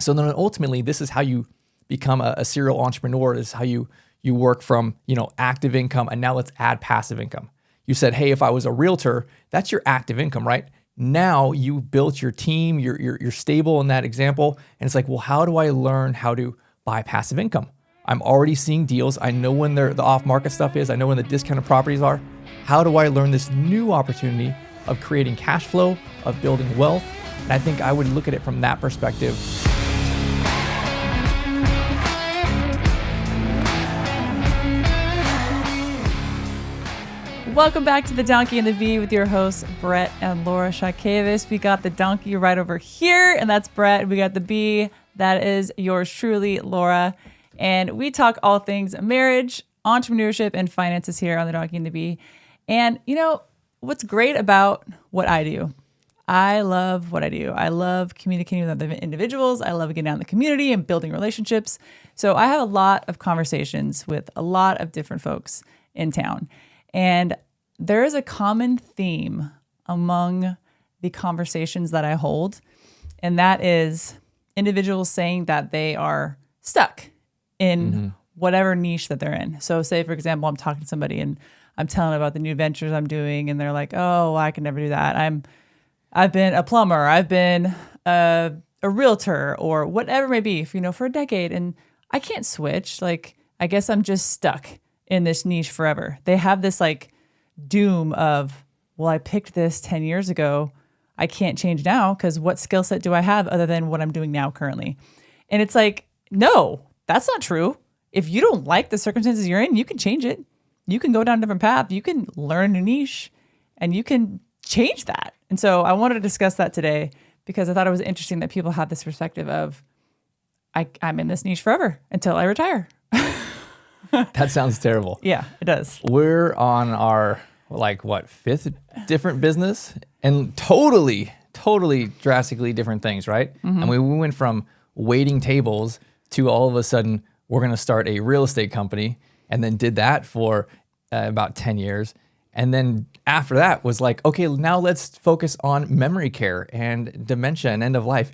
So then ultimately, this is how you become a serial entrepreneur, is how you work from, active income, and now let's add passive income. You said, hey, if I was a realtor, that's your active income, right? Now you built your team, you're stable in that example. And it's like, well, how do I learn how to buy passive income? I'm already seeing deals. I know when the off-market stuff is. I know when the discounted properties are. How do I learn this new opportunity of creating cash flow, of building wealth? And I think I would look at it from that perspective. Welcome back to The Donkey and the Bee with your hosts, Brett and Laura Chotkeys. We got the donkey right over here, and that's Brett. We got the bee, that is yours truly, Laura. And we talk all things marriage, entrepreneurship, and finances here on The Donkey and the Bee. And what's great about what I do? I love what I do. I love communicating with other individuals. I love getting out in the community and building relationships. So I have a lot of conversations with a lot of different folks in town. And there is a common theme among the conversations that I hold, and that is individuals saying that they are stuck in whatever niche that they're in. So say, for example, I'm talking to somebody and I'm telling them about the new ventures I'm doing, and they're like, oh, I can never do that. I've been a plumber, I've been a realtor, or whatever it may be, for a decade, and I can't switch. Like, I guess I'm just stuck in this niche forever. They have this doom of, well, I picked this 10 years ago. I can't change now because what skill set do I have other than what I'm doing now currently? And it's like, no, that's not true. If you don't like the circumstances you're in, you can change it. You can go down a different path. You can learn a niche and you can change that. And so I wanted to discuss that today because I thought it was interesting that people have this perspective of, I'm in this niche forever until I retire. That sounds terrible. Yeah, it does. We're on our, fifth different business, and totally drastically different things, right? And we went from waiting tables to all of a sudden, we're going to start a real estate company, and then did that for about 10 years. And then after that was like, okay, now let's focus on memory care and dementia and end of life.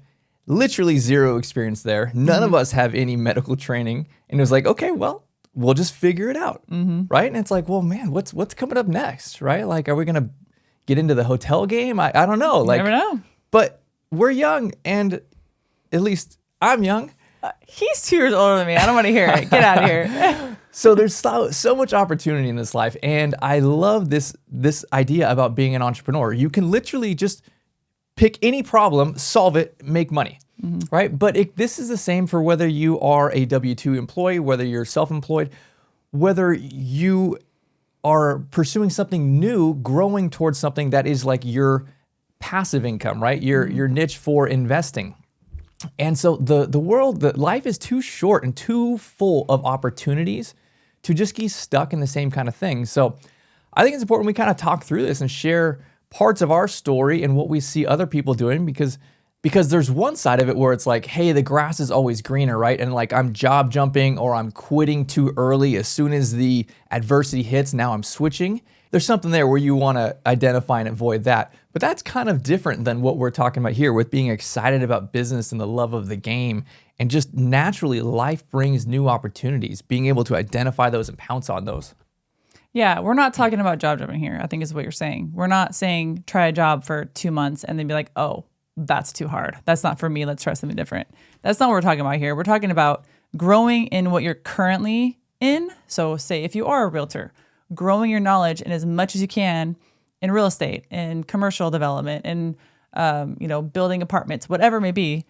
Literally zero experience there. None of us have any medical training. And it was like, okay, well, we'll just figure it out, right? And it's like, well, man, what's coming up next, right? Like, are we going to get into the hotel game? I don't know. You never know. But we're young, and at least I'm young. He's 2 years older than me. I don't want to hear it. Get out of here. So there's so much opportunity in this life, and I love this idea about being an entrepreneur. You can literally just pick any problem, solve it, make money. Right? But this is the same for whether you are a W-2 employee, whether you're self-employed, whether you are pursuing something new, growing towards something that is like your passive income, right? Your niche for investing. And so the life is too short and too full of opportunities to just get stuck in the same kind of thing. So I think it's important we kind of talk through this and share parts of our story and what we see other people doing, because there's one side of it where it's like, hey, the grass is always greener, right? And like, I'm job jumping or I'm quitting too early. As soon as the adversity hits, now I'm switching. There's something there where you want to identify and avoid that. But that's kind of different than what we're talking about here with being excited about business and the love of the game. And just naturally, life brings new opportunities, being able to identify those and pounce on those. Yeah, we're not talking about job jumping here, I think is what you're saying. We're not saying try a job for 2 months and then be like, oh, that's too hard. That's not for me. Let's try something different. That's not what we're talking about here. We're talking about growing in what you're currently in. So say if you are a realtor, growing your knowledge in as much as you can in real estate, in commercial development, in building apartments, whatever it may be,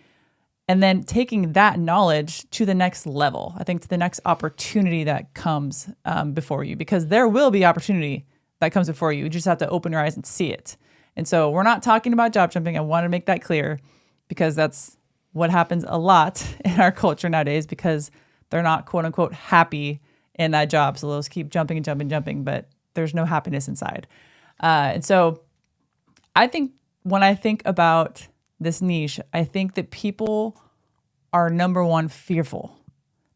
and then taking that knowledge to the next level. I think to the next opportunity that comes before you, because there will be opportunity that comes before you. You just have to open your eyes and see it. And so we're not talking about job jumping. I want to make that clear because that's what happens a lot in our culture nowadays because they're not quote unquote happy in that job. So they'll just keep jumping and jumping and jumping, but there's no happiness inside. And so I think when I think about this niche, I think that people are number one fearful.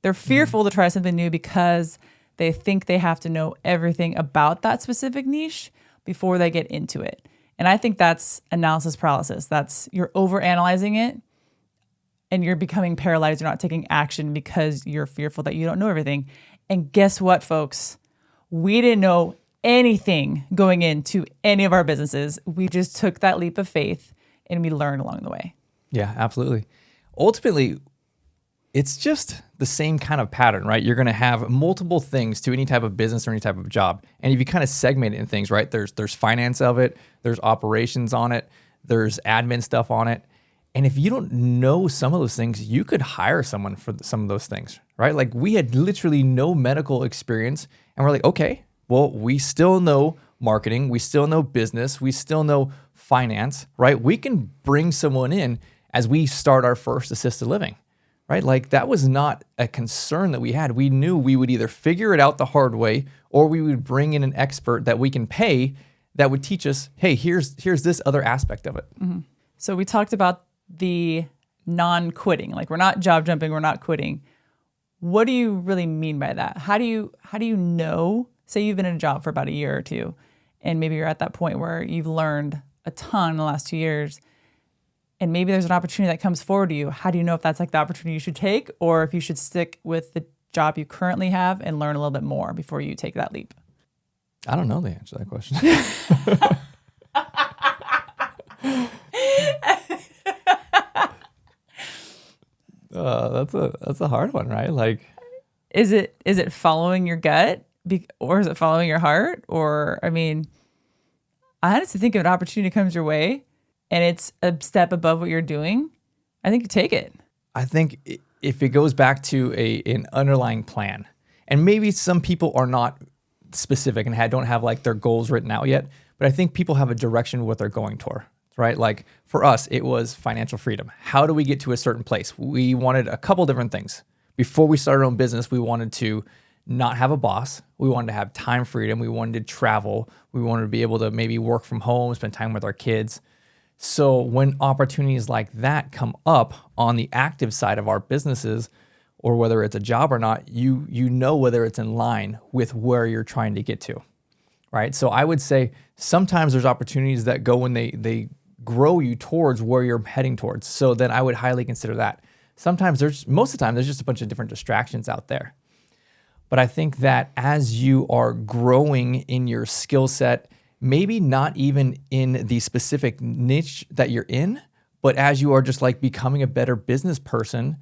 They're fearful to try something new because they think they have to know everything about that specific niche before they get into it. And I think that's analysis paralysis. That's you're overanalyzing it. and you're becoming paralyzed. You're not taking action because you're fearful that you don't know everything. And guess what, folks? We didn't know anything going into any of our businesses. We just took that leap of faith and we learned along the way. Yeah, absolutely. Ultimately, it's just the same kind of pattern, right? You're going to have multiple things to any type of business or any type of job. And if you kind of segment it in things, right? There's finance of it, there's operations on it, there's admin stuff on it. And if you don't know some of those things, you could hire someone for some of those things, right? Like we had literally no medical experience and we're like, okay, well, we still know marketing, we still know business, we still know finance, right? We can bring someone in as we start our first assisted living, right? Like that was not a concern that we had. We knew we would either figure it out the hard way or we would bring in an expert that we can pay that would teach us, hey, here's this other aspect of it. Mm-hmm. So we talked about the non-quitting, like we're not job jumping, we're not quitting. What do you really mean by that? How do you know, say you've been in a job for about a year or two, and maybe you're at that point where you've learned a ton in the last 2 years, and maybe there's an opportunity that comes forward to you. How do you know if that's like the opportunity you should take, or if you should stick with the job you currently have and learn a little bit more before you take that leap? I don't know the answer to that question. That's a hard one, right? Like, is it following your gut, or is it following your heart? Or I mean, I honestly think if an opportunity comes your way and it's a step above what you're doing, I think you take it. I think if it goes back to an underlying plan, and maybe some people are not specific and don't have like their goals written out yet, but I think people have a direction what they're going toward. Right? Like for us, it was financial freedom. How do we get to a certain place? We wanted a couple different things. Before we started our own business, we wanted to not have a boss. We wanted to have time freedom. We wanted to travel. We wanted to be able to maybe work from home, spend time with our kids. So when opportunities like that come up on the active side of our businesses, or whether it's a job or not, you know whether it's in line with where you're trying to get to, right? So I would say sometimes there's opportunities that go when they grow you towards where you're heading towards. So then I would highly consider that. Most of the time, there's just a bunch of different distractions out there. But I think that as you are growing in your skill set, maybe not even in the specific niche that you're in, but as you are just like becoming a better business person,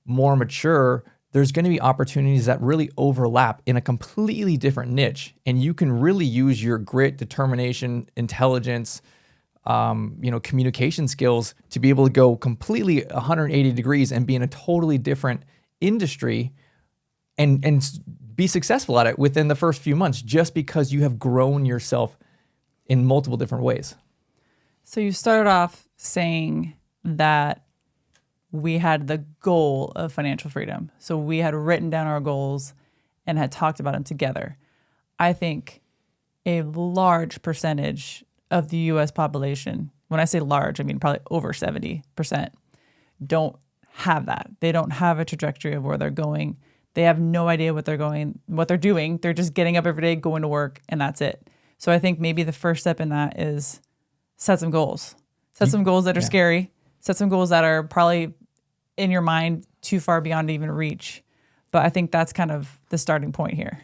more mature, there's going to be opportunities that really overlap in a completely different niche. And you can really use your grit, determination, intelligence, communication skills to be able to go completely 180 degrees and be in a totally different industry and be successful at it within the first few months, just because you have grown yourself in multiple different ways. So you started off saying that we had the goal of financial freedom. So we had written down our goals and had talked about them together. I think a large percentage of the U.S. population, when I say large, I mean probably over 70%, don't have that. They don't have a trajectory of where they're going. They have no idea what they're doing. They're just getting up every day, going to work, and that's it. So I think maybe the first step in that is set some goals. Set some goals that are scary. Set some goals that are probably in your mind too far beyond to even reach. But I think that's kind of the starting point here.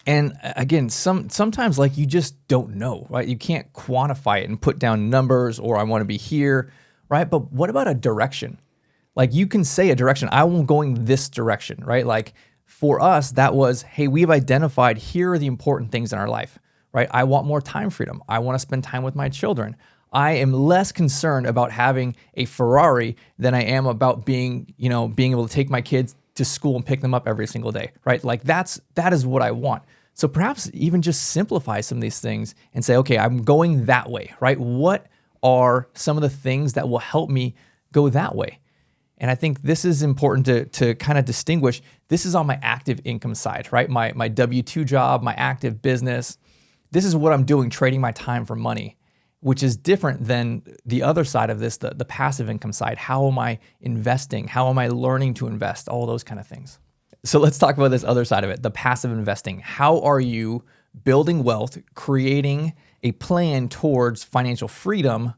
And again, sometimes like you just don't know, right? You can't quantify it and put down numbers or I want to be here, right? But what about a direction? Like you can say a direction, I'm going this direction, right? Like for us, that was, hey, we've identified here are the important things in our life, right? I want more time freedom. I want to spend time with my children. I am less concerned about having a Ferrari than I am about being able to take my kids to school and pick them up every single day, right? Like that is what I want. So perhaps even just simplify some of these things and say, okay, I'm going that way, right? What are some of the things that will help me go that way? And I think this is important to kind of distinguish. This is on my active income side, right? My W-2 job, my active business. This is what I'm doing, trading my time for money, which is different than the other side of this, the passive income side. How am I investing? How am I learning to invest? All those kind of things. So let's talk about this other side of it, the passive investing. How are you building wealth, creating a plan towards financial freedom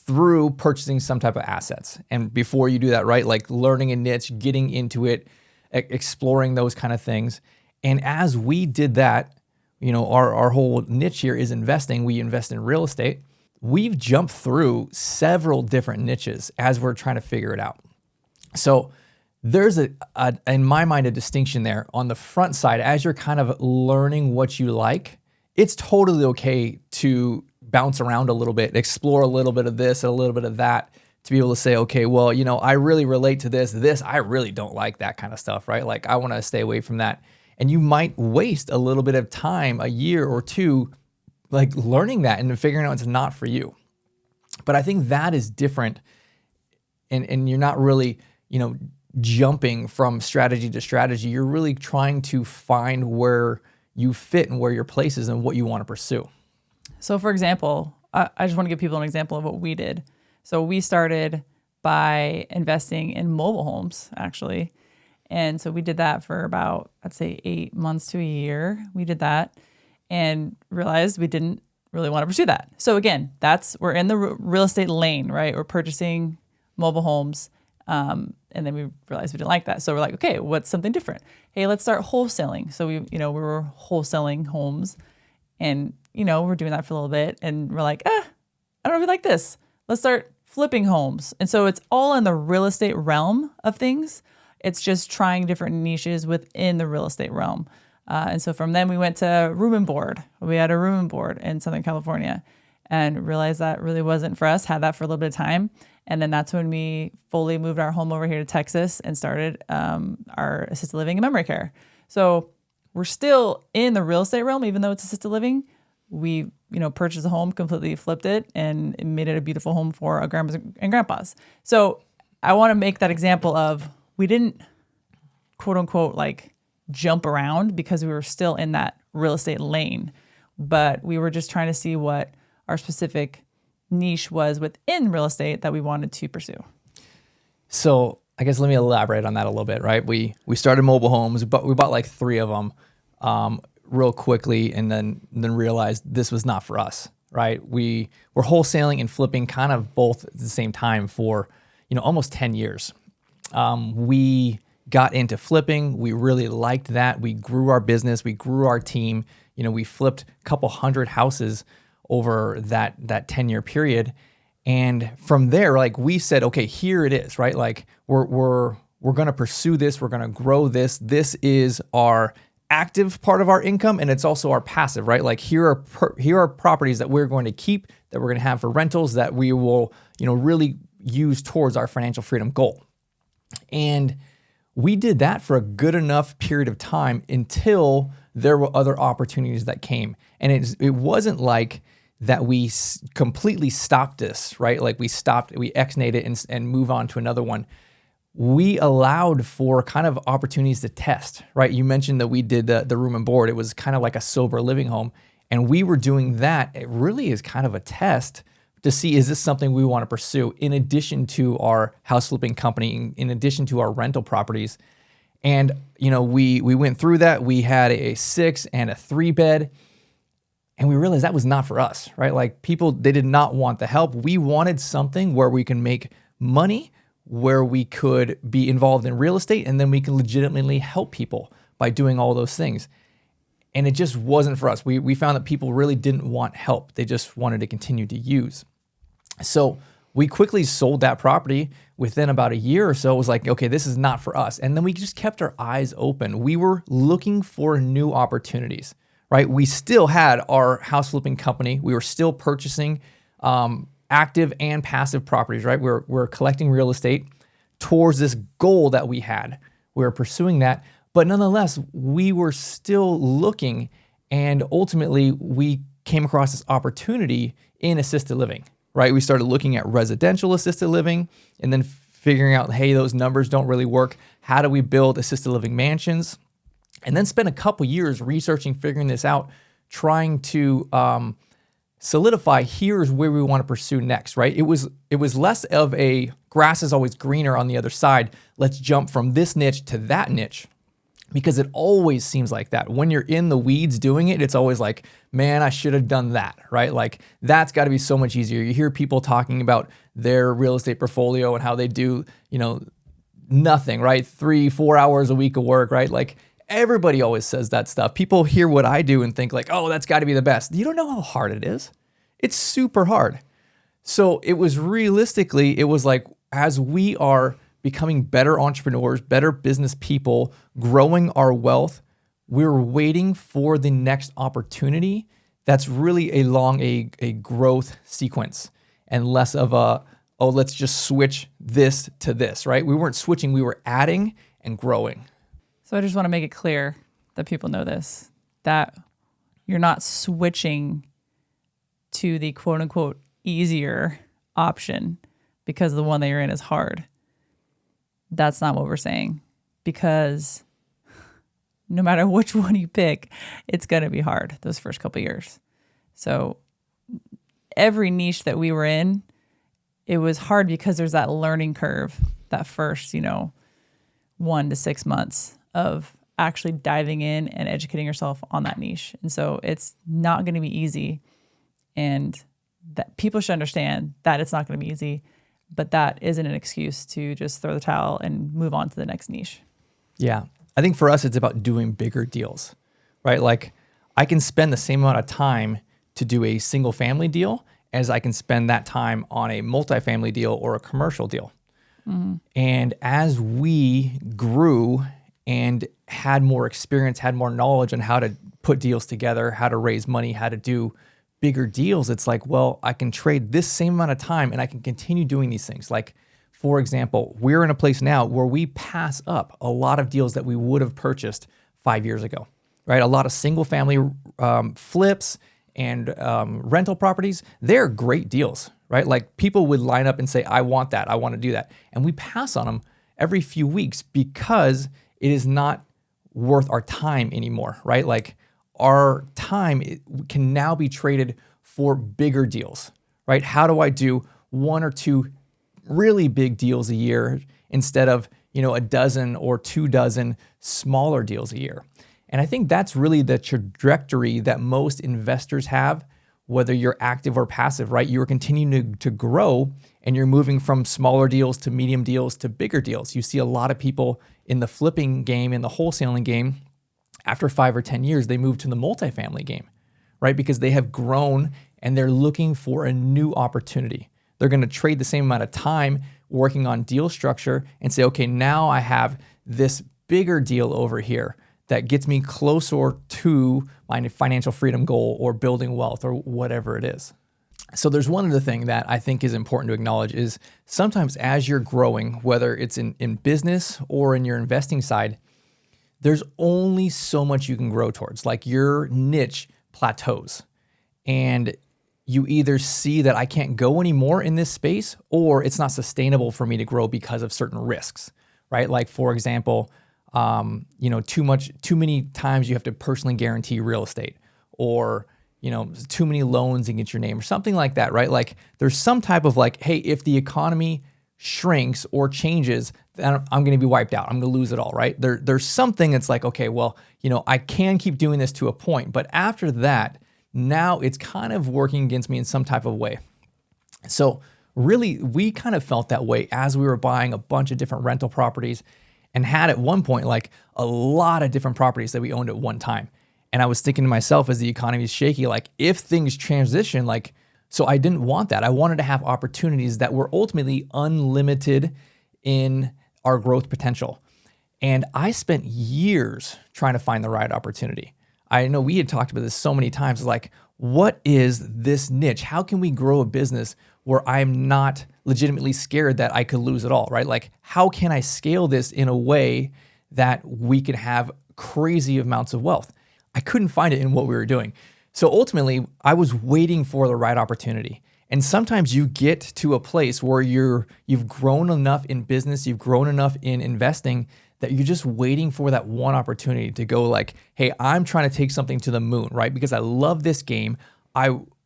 through purchasing some type of assets. And before you do that, right, like learning a niche, getting into it, exploring those kind of things. And as we did that, our whole niche here is investing. We invest in real estate. We've jumped through several different niches as we're trying to figure it out. So there's in my mind, a distinction there. On the front side, as you're kind of learning what you like, it's totally okay to bounce around a little bit, explore a little bit of this, a little bit of that, to be able to say, okay, well, I really relate to this, I really don't like that kind of stuff, right? Like I want to stay away from that. And you might waste a little bit of time, a year or two, like learning that and figuring out it's not for you. But I think that is different. And you're not really, jumping from strategy to strategy. You're really trying to find where you fit and where your place is and what you want to pursue. So for example, I just want to give people an example of what we did. So we started by investing in mobile homes, actually. And so we did that for about, I'd say 8 months to a year. We did that and realized we didn't really want to pursue that. So again, we're in the real estate lane, right? We're purchasing mobile homes. And then we realized we didn't like that. So we're like, okay, what's something different? Hey, let's start wholesaling. So we were wholesaling homes and, we're doing that for a little bit and we're like, I don't really like this. Let's start flipping homes. And so it's all in the real estate realm of things. It's just trying different niches within the real estate realm. And so from then we went to room and board. We had a room and board in Southern California and realized that really wasn't for us, had that for a little bit of time. And then that's when we fully moved our home over here to Texas and started our assisted living and memory care. So we're still in the real estate realm, even though it's assisted living. We, purchased a home, completely flipped it, and made it a beautiful home for our grandmas and grandpas. So I want to make that example of we didn't, quote unquote, like jump around because we were still in that real estate lane, but we were just trying to see what our specific niche was within real estate that we wanted to pursue. So I guess let me elaborate on that a little bit, right? We started mobile homes, but we bought like 3 of them real quickly and then realized this was not for us, right? We were wholesaling and flipping kind of both at the same time for, almost 10 years. We got into flipping. We really liked that. We grew our business. We grew our team. We flipped a couple hundred houses over that 10-year period. And from there, like we said, okay, here it is, right? Like we're going to pursue this. We're going to grow this. This is our active part of our income. And it's also our passive, right? Like here are properties that we're going to keep, that we're going to have for rentals, that we will, really use towards our financial freedom goal. And we did that for a good enough period of time until there were other opportunities that came. And it wasn't like that we completely stopped this, right? Like we ex-nate it and move on to another one. We allowed for kind of opportunities to test, right? You mentioned that we did the room and board. It was kind of like a sober living home. And we were doing that. It really is kind of a test to see, is this something we want to pursue in addition to our house flipping company, in addition to our rental properties. And, we went through that. We had a 6 and a 3 bed. And we realized that was not for us, right? Like people, they did not want the help. We wanted something where we can make money, where we could be involved in real estate, and then we can legitimately help people by doing all those things. And it just wasn't for us. We found that people really didn't want help. They just wanted to continue to use. So we quickly sold that property within about a year or so. It was like, okay, this is not for us. And then we just kept our eyes open. We were looking for new opportunities, right? We still had our house flipping company. We were still purchasing active and passive properties, right? We're collecting real estate towards this goal that we had. We were pursuing that. But nonetheless, we were still looking, and ultimately we came across this opportunity in assisted living, right? We started looking at residential assisted living and then figuring out, hey, those numbers don't really work. How do we build assisted living mansions? And then spent a couple years researching, figuring this out, trying to solidify here's where we want to pursue next, right? It was less of a grass is always greener on the other side. Let's jump from this niche to that niche. because it always seems like that. When you're in the weeds doing it, it's always like, man, I should have done that, right? Like that's got to be so much easier. You hear people talking about their real estate portfolio and how they do, nothing, right? 3-4 hours a week of work, right? Like everybody always says that stuff. People hear what I do and think like, oh, that's got to be the best. You don't know how hard it is. It's super hard. So it was like, as we are becoming better entrepreneurs, better business people, growing our wealth, we're waiting for the next opportunity that's really along a growth sequence and less of let's just switch this to this, right? We weren't switching, we were adding and growing. So I just want to make it clear that people know this, that you're not switching to the quote unquote easier option because the one that you're in is hard. That's not what we're saying, because no matter which one you pick, it's going to be hard those first couple of years. So every niche that we were in, it was hard because there's that learning curve, that first, 1 to 6 months of actually diving in and educating yourself on that niche. And so it's not going to be easy, and that people should understand that it's not going to be easy. But that isn't an excuse to just throw the towel and move on to the next niche. Yeah. I think for us, it's about doing bigger deals, right? Like I can spend the same amount of time to do a single family deal as I can spend that time on a multifamily deal or a commercial deal. Mm-hmm. And as we grew and had more experience, had more knowledge on how to put deals together, how to raise money, how to do bigger deals, it's like, well, I can trade this same amount of time and I can continue doing these things. Like, for example, we're in a place now where we pass up a lot of deals that we would have purchased 5 years ago, right? A lot of single family flips and rental properties, they're great deals, right? Like people would line up and say, I want that, I want to do that. And we pass on them every few weeks because it is not worth our time anymore, right? Like our time can now be traded for bigger deals, right? How do I do 1 or 2 really big deals a year instead of, a dozen or 2 dozen smaller deals a year? And I think that's really the trajectory that most investors have, whether you're active or passive, right? You're continuing to grow and you're moving from smaller deals to medium deals to bigger deals. You see a lot of people in the flipping game, in the wholesaling game, after 5 or 10 years, they move to the multifamily game, right? Because they have grown and they're looking for a new opportunity. They're going to trade the same amount of time working on deal structure and say, okay, now I have this bigger deal over here that gets me closer to my financial freedom goal or building wealth or whatever it is. So there's one other thing that I think is important to acknowledge is sometimes as you're growing, whether it's in business or in your investing side, there's only so much you can grow towards. Like your niche plateaus and you either see that I can't go anymore in this space or it's not sustainable for me to grow because of certain risks, right? Like for example, too many times you have to personally guarantee real estate or, too many loans against your name or something like that, right? Like there's some type of like, hey, if the economy shrinks or changes, then I'm going to be wiped out. I'm going to lose it all, right? There's something that's like, okay, well, I can keep doing this to a point, but after that, now it's kind of working against me in some type of way. So really, we kind of felt that way as we were buying a bunch of different rental properties and had at one point like a lot of different properties that we owned at one time. And I was thinking to myself as the economy is shaky, like if things transition, like, so I didn't want that. I wanted to have opportunities that were ultimately unlimited in our growth potential. And I spent years trying to find the right opportunity. I know we had talked about this so many times, like, what is this niche? How can we grow a business where I'm not legitimately scared that I could lose it all, right? Like, how can I scale this in a way that we can have crazy amounts of wealth? I couldn't find it in what we were doing. So ultimately, I was waiting for the right opportunity. And sometimes you get to a place where you've grown enough in business, you've grown enough in investing that you're just waiting for that one opportunity to go like, hey, I'm trying to take something to the moon, right? Because I love this game.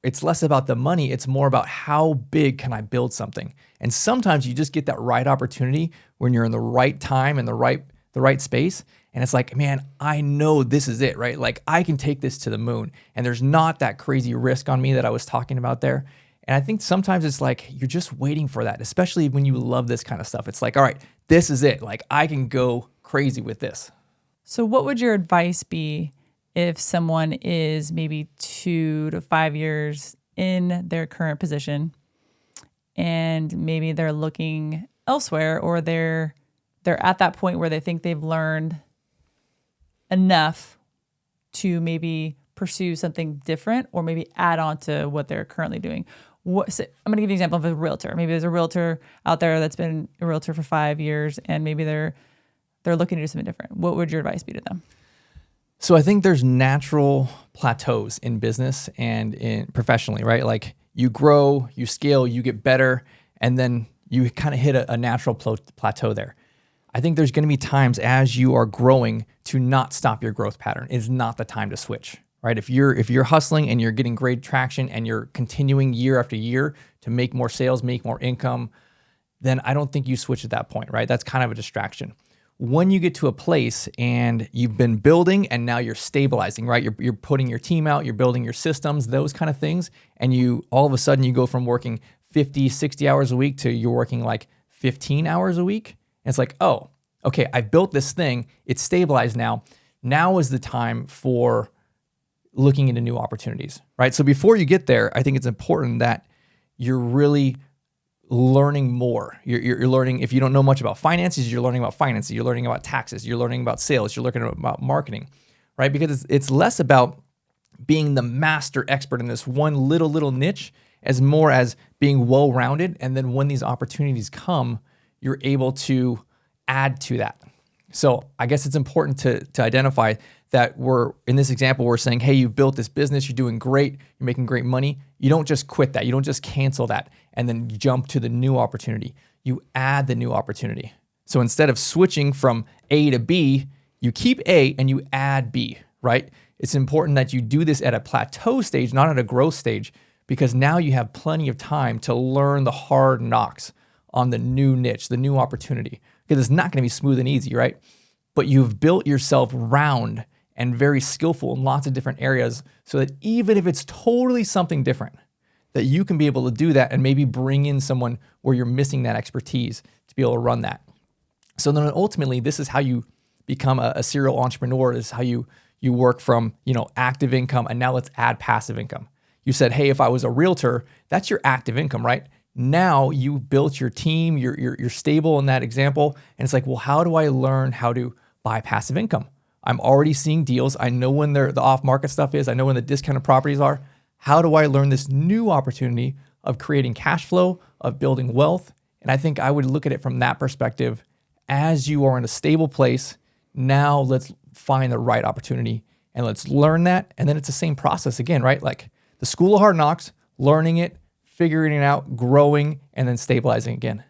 It's less about the money. It's more about how big can I build something? And sometimes you just get that right opportunity when you're in the right time and the right the right space. And it's like, man, I know this is it, right? Like I can take this to the moon and there's not that crazy risk on me that I was talking about there. And I think sometimes it's like, you're just waiting for that, especially when you love this kind of stuff. It's like, all right, this is it. Like I can go crazy with this. So what would your advice be if someone is maybe 2 to 5 years in their current position and maybe they're looking elsewhere, or they're at that point where they think they've learned enough to maybe pursue something different or maybe add on to what they're currently doing? I'm going to give you an example of a realtor. Maybe there's a realtor out there that's been a realtor for 5 years and maybe they're looking to do something different. What would your advice be to them? So I think there's natural plateaus in business and in professionally, right? Like you grow, you scale, you get better, and then you kind of hit a natural plateau there. I think there's going to be times as you are growing to not stop your growth pattern. It's not the time to switch, right? If you're hustling and you're getting great traction and you're continuing year after year to make more sales, make more income, then I don't think you switch at that point, right? That's kind of a distraction. When you get to a place and you've been building and now you're stabilizing, right? You're putting your team out, you're building your systems, those kind of things. And you all of a sudden you go from working 50, 60 hours a week to you're working like 15 hours a week. And it's like, oh, okay, I built this thing. It's stabilized now. Now is the time for looking into new opportunities, right? So before you get there, I think it's important that you're really learning more. You're learning, if you don't know much about finances, you're learning about finances, you're learning about taxes, you're learning about sales, you're learning about marketing, right? Because it's less about being the master expert in this one little niche as more as being well-rounded. And then when these opportunities come, you're able to add to that. So I guess it's important to identify that in this example, we're saying, hey, you've built this business, you're doing great, you're making great money. You don't just quit that. You don't just cancel that and then jump to the new opportunity. You add the new opportunity. So instead of switching from A to B, you keep A and you add B, right? It's important that you do this at a plateau stage, not at a growth stage, because now you have plenty of time to learn the hard knocks on the new niche, the new opportunity, because it's not going to be smooth and easy, right? But you've built yourself round and very skillful in lots of different areas so that even if it's totally something different, that you can be able to do that and maybe bring in someone where you're missing that expertise to be able to run that. So then ultimately, this is how you become a serial entrepreneur. This is how you work from, active income, and now let's add passive income. You said, hey, if I was a realtor, that's your active income, right? Now you built your team, you're stable in that example. And it's like, well, how do I learn how to buy passive income? I'm already seeing deals. I know when the off-market stuff is. I know when the discounted properties are. How do I learn this new opportunity of creating cash flow, of building wealth? And I think I would look at it from that perspective. As you are in a stable place, now let's find the right opportunity and let's learn that. And then it's the same process again, right? Like the school of hard knocks, learning it, figuring it out, growing, and then stabilizing again.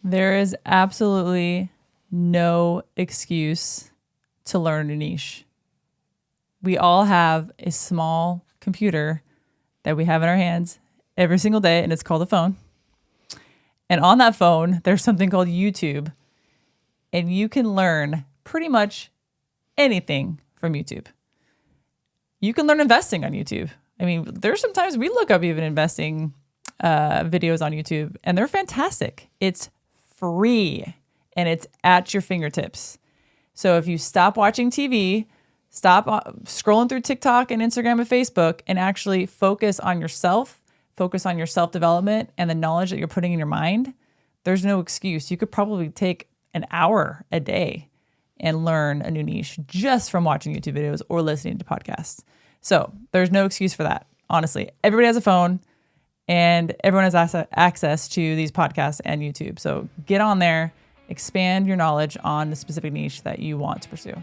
There is absolutely no excuse to learn a niche. We all have a small computer that we have in our hands every single day, and it's called a phone. And on that phone, there's something called YouTube, and you can learn pretty much anything from YouTube. You can learn investing on YouTube. I mean, there's sometimes we look up even investing videos on YouTube, and they're fantastic. It's free, and it's at your fingertips. So if you stop watching TV, stop scrolling through TikTok and Instagram and Facebook, and actually focus on yourself, focus on your self-development and the knowledge that you're putting in your mind, there's no excuse. You could probably take an hour a day and learn a new niche just from watching YouTube videos or listening to podcasts. So there's no excuse for that. Honestly, everybody has a phone and everyone has access to these podcasts and YouTube. So get on there, expand your knowledge on the specific niche that you want to pursue.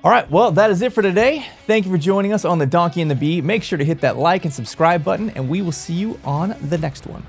All right, well, that is it for today. Thank you for joining us on The Donkey and the Bee. Make sure to hit that like and subscribe button, and we will see you on the next one.